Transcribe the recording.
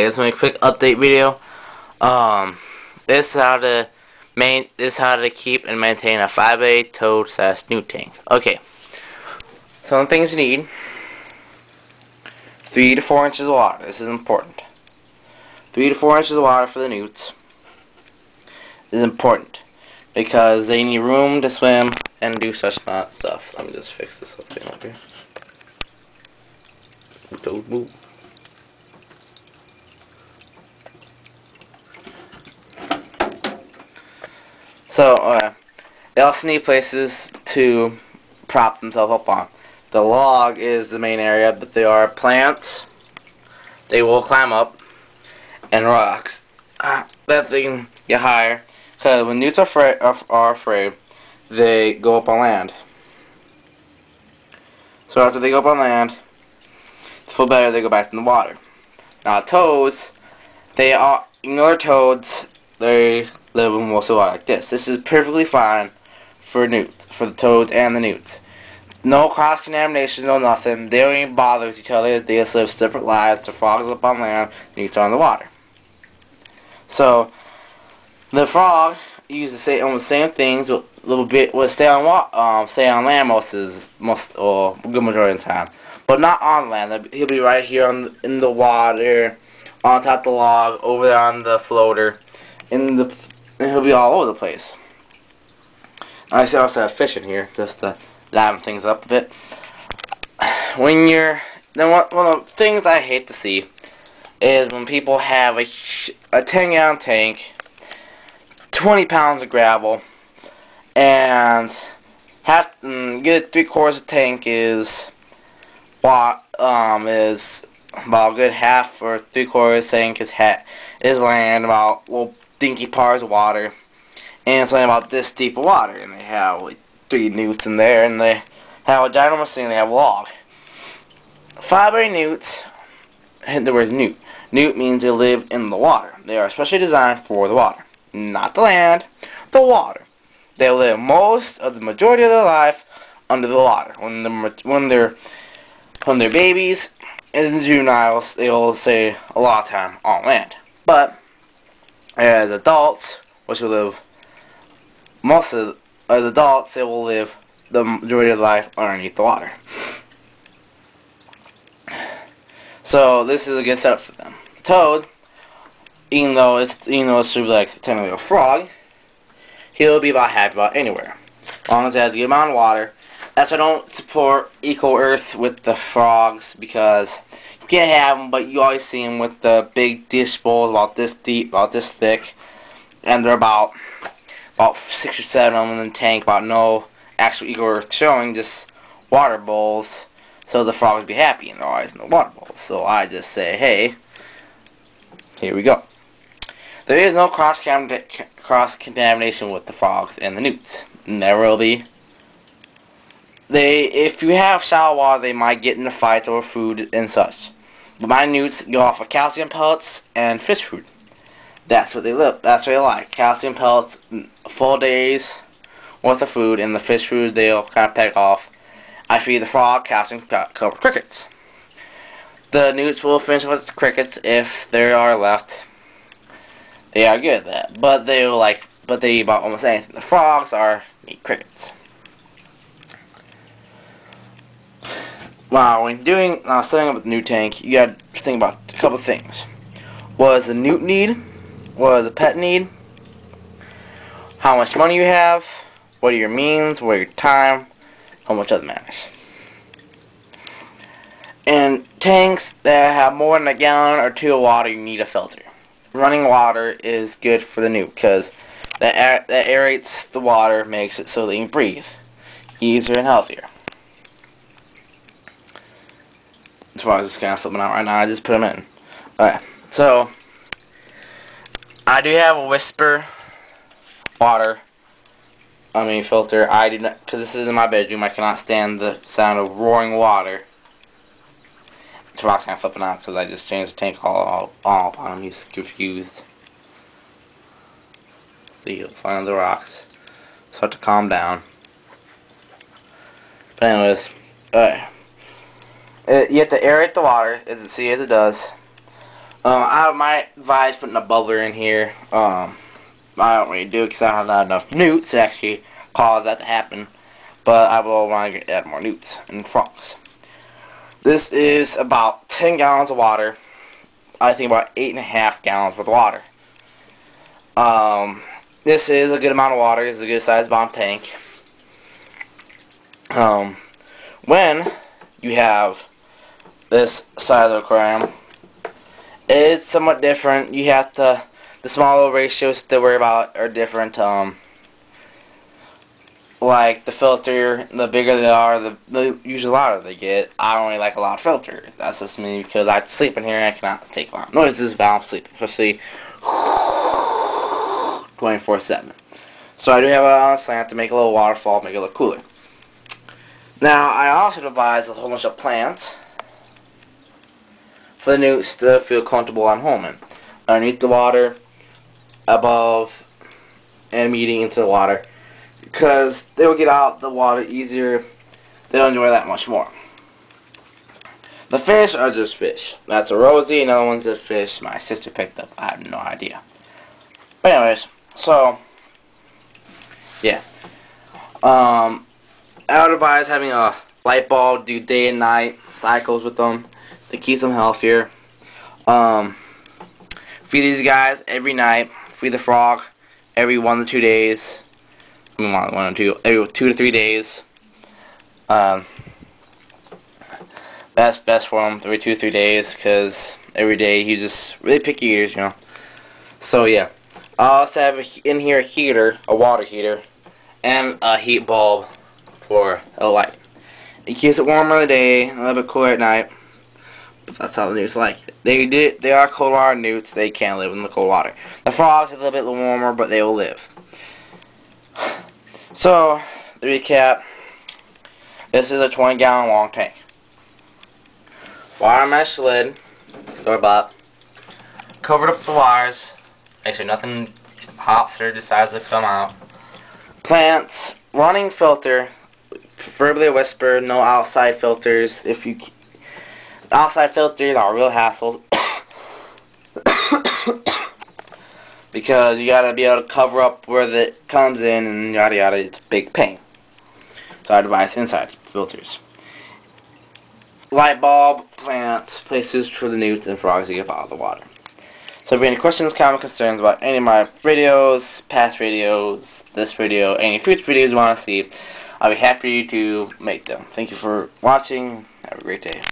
Okay, this is a quick update video. This is how to keep and maintain a 5A toad / newt tank. Okay, some things you need: 3 to 4 inches of water. This is important. 3 to 4 inches of water for the newts is important because they need room to swim and do such not stuff. Let me just fix this up here. Don't move. So, they also need places to prop themselves up on. The log is the main area, but there are plants they will climb up, and rocks that they can get higher. Because when newts are afraid, they go up on land. So after they go up on land, to feel better, they go back in the water. Now toads, they're toads. They live in most of the water like this. This is perfectly fine for the toads and the newts. No cross-contamination, no nothing. They don't even bother with each other. They just live separate lives. The frogs up on land, the newts are on the water. So the frog uses almost the same things, but a little bit will stay on land good majority of the time, but not on land. He'll be right here in the water, on top of the log, over there on the floater, and he'll be all over the place. I also have fish in here just to liven things up a bit. One of the things I hate to see is when people have a 10-gallon tank, 20 pounds of gravel, and get 3/4 of tank is about a good half or 3/4 tank is land, about little dinky parts of water, and it's only about this deep of water, and they have like 3 newts in there, and they have a ginormous thing. They have a log. 5A newts, hint the word newt. Newt means they live in the water. They are especially designed for the water. Not the land, the water. They live the majority of their life under the water. When they're babies and juveniles, they will stay a lot of time on land. But as adults, as adults, they will live the majority of their life underneath the water. So this is a good setup for them. Toad, even though it's should be like technically a frog, he'll be about happy about anywhere, as long as it has a good amount of water. That's why I don't support Eco Earth with the frogs, because you can't have them, but you always see them with the big dish bowls about this deep, about this thick, and they're about 6 or 7 of them in the tank, about no actual Eco Earth showing, just water bowls, so the frogs be happy, and they're always in the water bowls. So I just say, hey, here we go. There is no cross-contamination with the frogs and the newts. Never will be. If you have shallow water, they might get into fights over food and such. But my newts go off of calcium pellets and fish food. That's what they live. That's what they like. Calcium pellets, full days worth of food, and the fish food they'll kind of peck off. I feed the frog calcium covered crickets. The newts will finish with the crickets if there are left. They are good at that, but they eat about almost anything. The frogs eat crickets. Wow, when setting up a newt tank, you got to think about a couple things. What does the newt need? What does the pet need? How much money you have? What are your means? What are your time? How much other matters? And tanks that have more than a gallon or 2 of water, you need a filter. Running water is good for the newt because that aerates the water, makes it so they can breathe easier and healthier. That's why I was just kind of flipping out right now. I just put them in. Alright, so I do have a whisper filter. I do not, because this is in my bedroom. I cannot stand the sound of roaring water. This rock's kind of flipping out because I just changed the tank all upon him. He's confused. See, he'll find the rocks. Start to calm down. But anyways, alright. You have to aerate the water, as it does. I might advise putting a bubbler in here. I don't really do it because I don't have not enough newts to actually cause that to happen. But I will want to add more newts and frogs. This is about 10 gallons of water. I think about 8.5 gallons worth of water. This is a good amount of water. It's a good sized bomb tank. When you have this size of aquarium, it's somewhat different. You have to, the smaller ratios to worry about are different. Like the filter, the bigger they are, the usually louder they get. I don't really like a loud filter. That's just me because I sleep in here and I cannot take loud noises while I'm sleeping, especially 24/7. So I do have it on a slant to make a little waterfall, make it look cooler. Now I also devised a whole bunch of plants for the newts to feel comfortable at home in. Underneath the water, above, and meeting into the water. Because they'll get out the water easier. They'll enjoy that much more. The fish are just fish. That's a Rosie, another one's a fish my sister picked up. I have no idea. But anyways, so yeah. I would advise having a light bulb, do day and night cycles with them to keep them healthier. Feed these guys every night. Feed the frog every 1 to 2 days. I mean, 1 or 2, every 2 to 3 days. That's best for them every 2 to 3 days, because every day he's just really picky eaters, you know. So yeah, I also have in here a heater, a water heater, and a heat bulb for a light. It keeps it warmer in the day, a little bit cooler at night. But that's how the newts like it. They are cold water newts. They can't live in the cold water. The frogs are a little bit warmer, but they will live. So, to recap, this is a 20-gallon long tank. Wire mesh lid, store-bought. Covered up the wires, make sure nothing hops or decides to come out. Plants, running filter, preferably a whisper, no outside filters. If you outside filters are real hassles. Because you gotta be able to cover up where it comes in and yada yada. It's a big pain. So I advise inside filters. Light bulb, plants, places for the newts and frogs to get out of the water. So if you have any questions, comments, concerns about any of my videos, past videos, this video, any future videos you want to see, I'll be happy to make them. Thank you for watching. Have a great day.